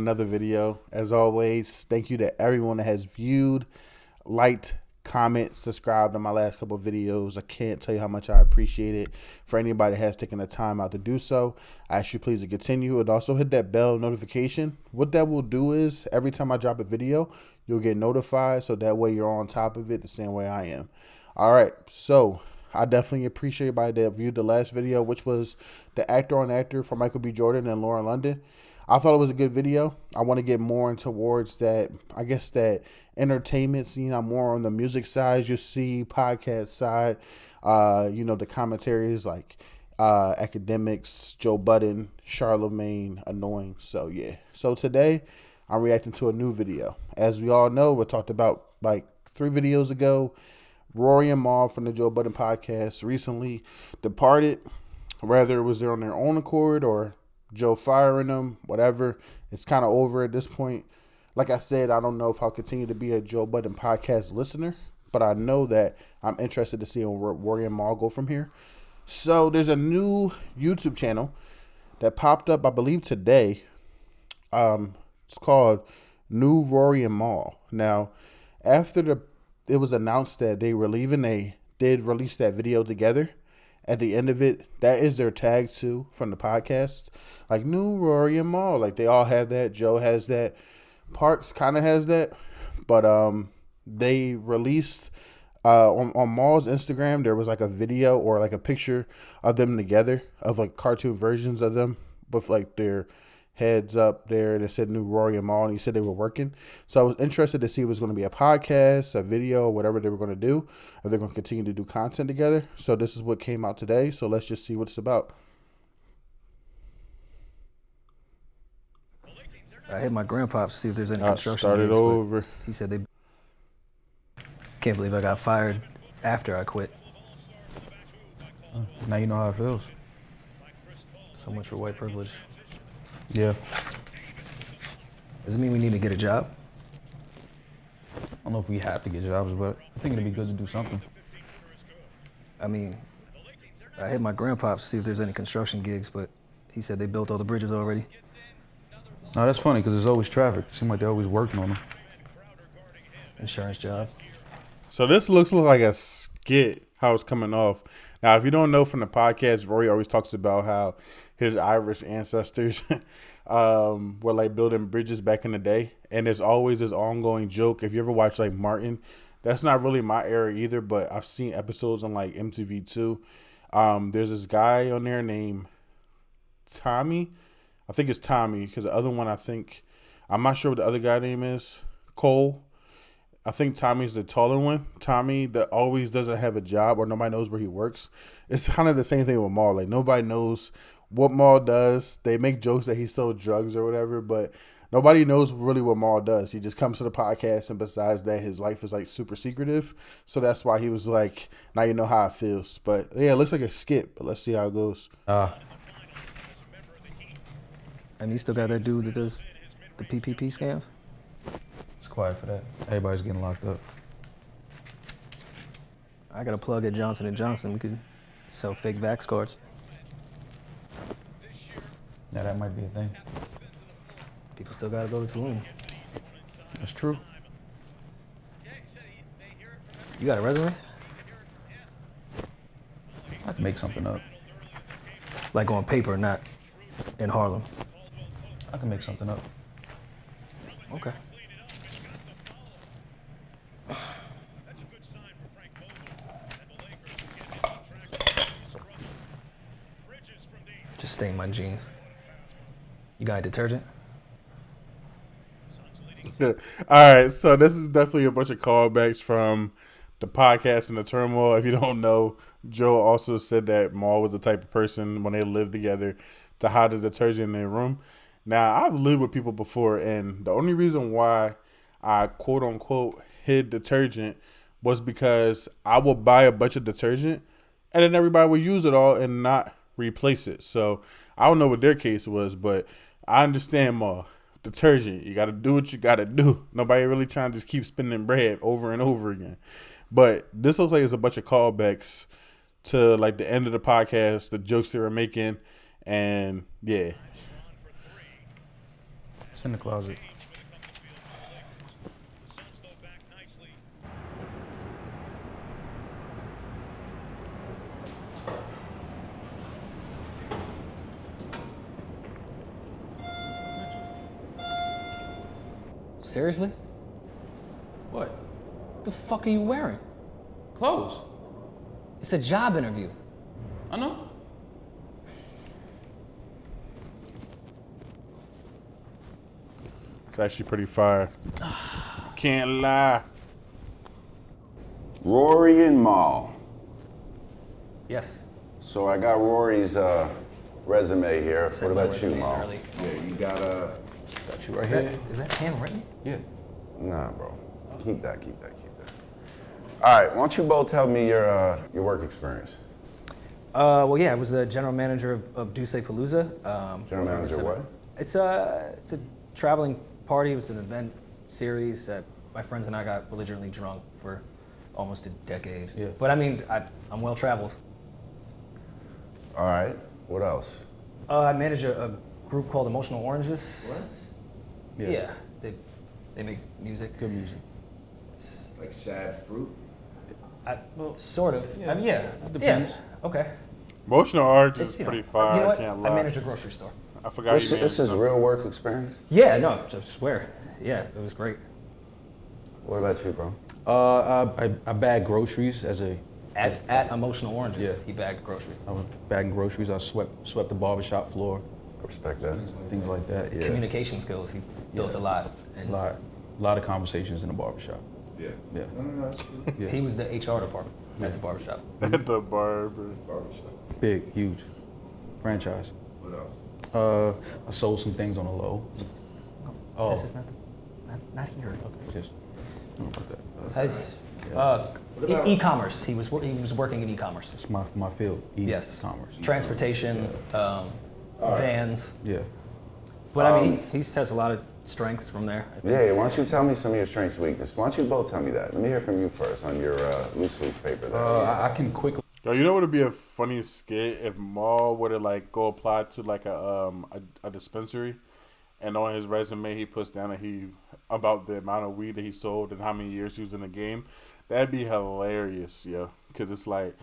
Another video. As always, thank you to everyone that has viewed, liked, comment, subscribed to my last couple of videos. I can't tell you how much I appreciate it. For anybody that has taken the time out to do so, I ask you please to continue, and also hit that bell notification. What that will do is every time I drop a video, you'll get notified, so that way you're on top of it the same way I am. All right, so I definitely appreciate everybody that viewed the last video, which was the actor on actor for Michael B. Jordan and Lauren London. I thought it was a good video. I want to get more towards that, I guess, that entertainment scene. I'm more on the music side. You see podcast side, the commentaries like academics, Joe Budden, Charlemagne, annoying. So, yeah. So, today, I'm reacting to a new video. As we all know, we talked about like 3 videos ago. Rory and Mal from the Joe Budden Podcast recently departed. Whether it was there on their own accord or Joe firing them, whatever. It's kind of over at this point. Like I said, I don't know if I'll continue to be a Joe Budden Podcast listener, but I know that I'm interested to see where Rory and Mal go from here. So there's a new YouTube channel that popped up, I believe, today. It's called New Rory and Mal. Now, after it was announced that they were leaving, they did release that video together. At the end of it, that is their tag too from the podcast. Like New Rory and Mal. Like they all have that. Joe has that. Parks kind of has that. But they released on Mal's Instagram, there was like a video or like a picture of them together, of like cartoon versions of them with like their heads up there that said New Rory and Mal, and he said they were working. So I was interested to see if it was going to be a podcast, a video, whatever they were going to do, if they're going to continue to do content together. So this is what came out today. So let's just see what it's about. I hit my grandpa to see if there's any construction Started gigs, over. He said they can't believe I got fired after I quit. Now you know how it feels. So much for white privilege. Yeah. Does it mean we need to get a job? I don't know if we have to get jobs, but I think it'd be good to do something. I mean, I hit my grandpa to see if there's any construction gigs, but he said they built all the bridges already. No, that's funny because there's always traffic. It seems like they're always working on them. Insurance job. So this looks like a skit, how it's coming off. Now, if you don't know from the podcast, Rory always talks about how his Irish ancestors were like building bridges back in the day. And there's always this ongoing joke. If you ever watch like Martin, that's not really my era either, but I've seen episodes on like MTV2. There's this guy on there named Tommy. I think it's Tommy because the other one, I'm not sure what the other guy name is. Cole. I think Tommy's the taller one. Tommy that always doesn't have a job or nobody knows where he works. It's kind of the same thing with Mal. Like nobody knows what Mal does. They make jokes that he sold drugs or whatever, but nobody knows really what Mal does. He just comes to the podcast, and besides that, his life is like super secretive. So that's why he was like, now you know how it feels. But yeah, it looks like a skit, but let's see how it goes. And you still got that dude that does the PPP scams? It's quiet for that. Everybody's getting locked up. I got a plug at Johnson & Johnson. We could sell fake vax cards. Yeah, that might be a thing. People still gotta go to Tulum. That's true. You got a resume? I can make something up. Like on paper, not in Harlem. I can make something up. Okay. Just stain my jeans. You got detergent? All right, so this is definitely a bunch of callbacks from the podcast and the turmoil. If you don't know, Joe also said that Mal was the type of person when they lived together to hide the detergent in their room. Now, I've lived with people before, and the only reason why I quote unquote hid detergent was because I would buy a bunch of detergent and then everybody would use it all and not replace it. So I don't know what their case was, but I understand more. Detergent, you got to do what you got to do. Nobody really trying to just keep spending bread over and over again. But this looks like it's a bunch of callbacks to like the end of the podcast, the jokes they were making, and yeah. It's in the closet. Seriously? What? What the fuck are you wearing? Clothes. It's a job interview. I know. It's actually pretty fire. Can't lie. Rory and Mal. Yes. So I got Rory's resume here. Sent What my about you, resume Mal? early. Yeah, you got Got you right Is here. that handwritten? Yeah. Nah, bro. Keep that. All right, why don't you both tell me your work experience? Well, yeah, I was the general manager of Duce Palooza. General manager what? It's a traveling party. It was an event series that my friends and I got belligerently drunk for almost a decade. Yeah. But I mean, I'm well traveled. All right, what else? I manage a group called Emotional Oranges. What? Yeah. They make music. Good music. Like sad fruit? Sort of. Yeah. Yeah. Depends. Yeah. Okay. Emotional Orange It's, is you know, pretty fire. You know I what? can't I lie. manage a grocery store. I forgot This you is managed real work experience? Yeah, no, I swear. Yeah, it was great. What about you, bro? I bag groceries as a. At Emotional Oranges, Yeah. he bagged groceries. I was bagging groceries. I swept the barbershop floor, Respect that. things like that. Yeah. Communication skills, he built a lot. And A lot of conversations in the barbershop. Yeah. Yeah. No, that's good. Yeah. he was the HR department at the barbershop. at the barber. Barbershop. Big, huge franchise. What else? I sold some things on the low. Oh, This is not here. okay, just I don't know about that. Has, What about- e-commerce. He was working in e-commerce. It's my field. Yes. Commerce. Transportation, vans. Yeah. But I mean, he has a lot of strength from there. I think. Yeah, why don't you tell me some of your strengths and weaknesses? Why don't you both tell me that? Let me hear from you first on your loose leaf paper there. I can quickly. Yo, you know what would be a funny skit if Maul were to like go apply to like a dispensary, and on his resume he puts down that about the amount of weed that he sold and how many years he was in the game. That'd be hilarious, yo. Because it's like,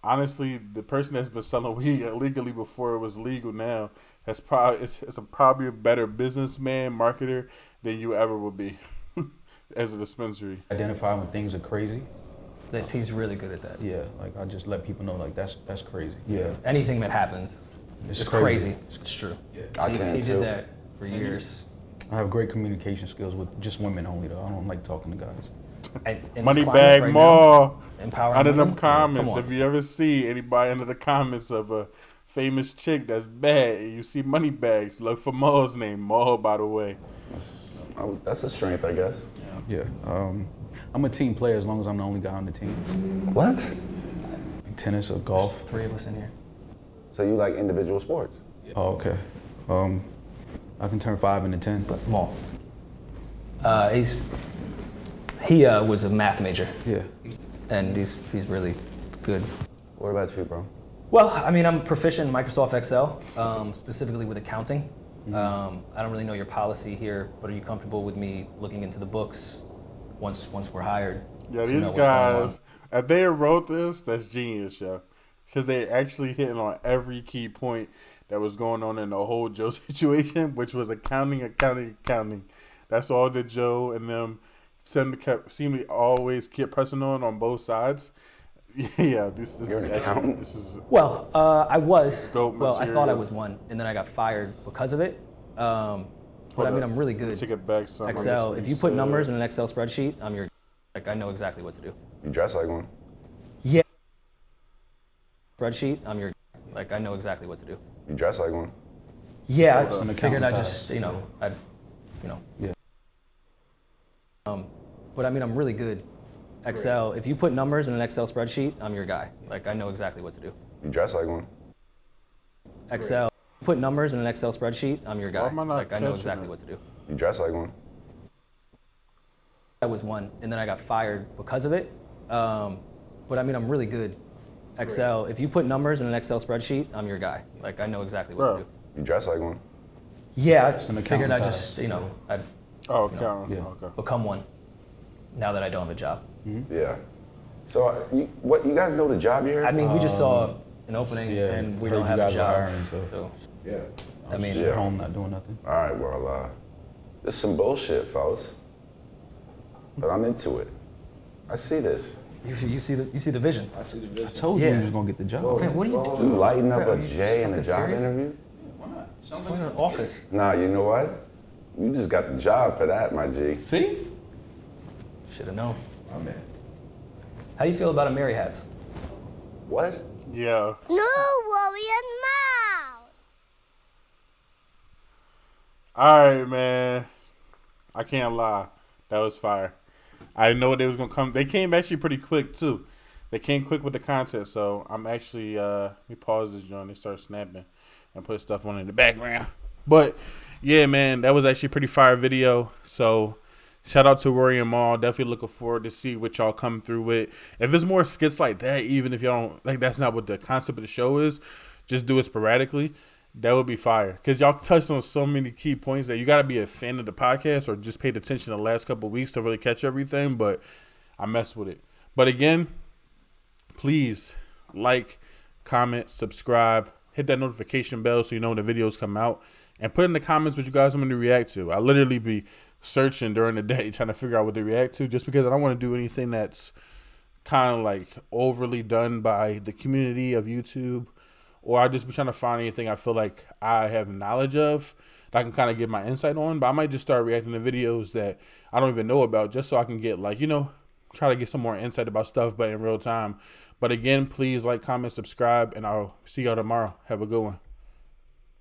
honestly, the person that's been selling weed illegally before it was legal now has probably a better businessman, marketer than you ever would be as a dispensary. Identify when things are crazy. He's really good at that. Yeah, like I just let people know like that's crazy. Yeah, Anything that happens It's is crazy. crazy. It's true. yeah. I he can he too. did that for years. I have great communication skills with just women only though. I don't like talking to guys. In Money this climate bag right Maul. now, empowering Under them women? comments, Come on. if you ever see anybody under the comments of a famous chick that's bad, and you see money bags, look for Maul's name. Maul, by the way. That's a strength, I guess. Yeah, I'm a team player as long as I'm the only guy on the team. What? Like tennis or golf. 3 of us in here. So you like individual sports? Oh, okay. I can turn 5 into 10. But Maul. He was a math major, Yeah. and he's really good. What about you, bro? Well, I mean, I'm proficient in Microsoft Excel, specifically with accounting. I don't really know your policy here, but are you comfortable with me looking into the books once we're hired? Yeah, to these know what's going on? guys, if they wrote this, that's genius, yo. Because they actually hitting on every key point that was going on in the whole Joe situation, which was accounting. That's all that Joe and them seem to always keep pressing on both sides. Yeah, this You're is an actually, accountant? this is Well, I was. Scope Well, I thought I material. was one, and then I got fired because of it. But I mean, I'm really good. take it back some. Excel. If you put numbers in an Excel spreadsheet, I'm your. Like, I know exactly what to do. You dress like one. Yeah. Spreadsheet, I'm your. Like, I know exactly what to do. You dress like one. Yeah, An I figured I accountant just, Yeah. But I mean, I'm really good. Excel. If you put numbers in an Excel spreadsheet, I'm your guy. Like, I know exactly what to do. You dress like one. Excel. Put numbers in an Excel spreadsheet, I'm your guy. Why am I not Like, I know catching exactly it? what to do. You dress like one. I was one, and then I got fired because of it. But I mean, I'm really good. Excel. If you put numbers in an Excel spreadsheet, I'm your guy. Like, I know exactly what Bro. to do. You dress like one. Yeah, an I figured I'd accountant just, I'd Oh, okay. Yeah. Okay. become one now that I don't have a job. Yeah. So, you guys know the job here? I mean, we just saw an opening Yeah, and we heard don't you have a guys were job. hiring, so- Yeah. I mean, At home, not doing nothing. All right, well, this is some bullshit, fellas. But I'm into it. I see this. you see the vision. I told you Yeah. we was gonna get the job. Man, what are you doing? You lighting up Are a you J in a fucking job serious? interview? Why not? Sounds I'm in like an office. Nah, you know what? You just got the job for that, my G. See? Should have known. My man. How do you feel about a Mary hats? What? Yeah. No, Rory Mal. All right, man. I can't lie. That was fire. I didn't know they was gonna come. They came actually pretty quick too. They came quick with the content, so I'm actually let me pause this joint. They start snapping and put stuff on in the background. But yeah, man, that was actually a pretty fire video. So shout out to Rory Mal. Definitely looking forward to see what y'all come through with. If there's more skits like that, even if y'all don't like, that's not what the concept of the show is. Just do it sporadically. That would be fire. Because y'all touched on so many key points that you got to be a fan of the podcast or just paid attention the last couple of weeks to really catch everything. But I messed with it. But again, please like, comment, subscribe, hit that notification bell so you know when the videos come out. And put in the comments what you guys want me to react to. I literally be searching during the day trying to figure out what to react to just because I don't want to do anything that's kind of like overly done by the community of YouTube. Or I just be trying to find anything I feel like I have knowledge of that I can kind of get my insight on. But I might just start reacting to videos that I don't even know about just so I can get like, try to get some more insight about stuff, but in real time. But again, please like, comment, subscribe, and I'll see y'all tomorrow. Have a good one.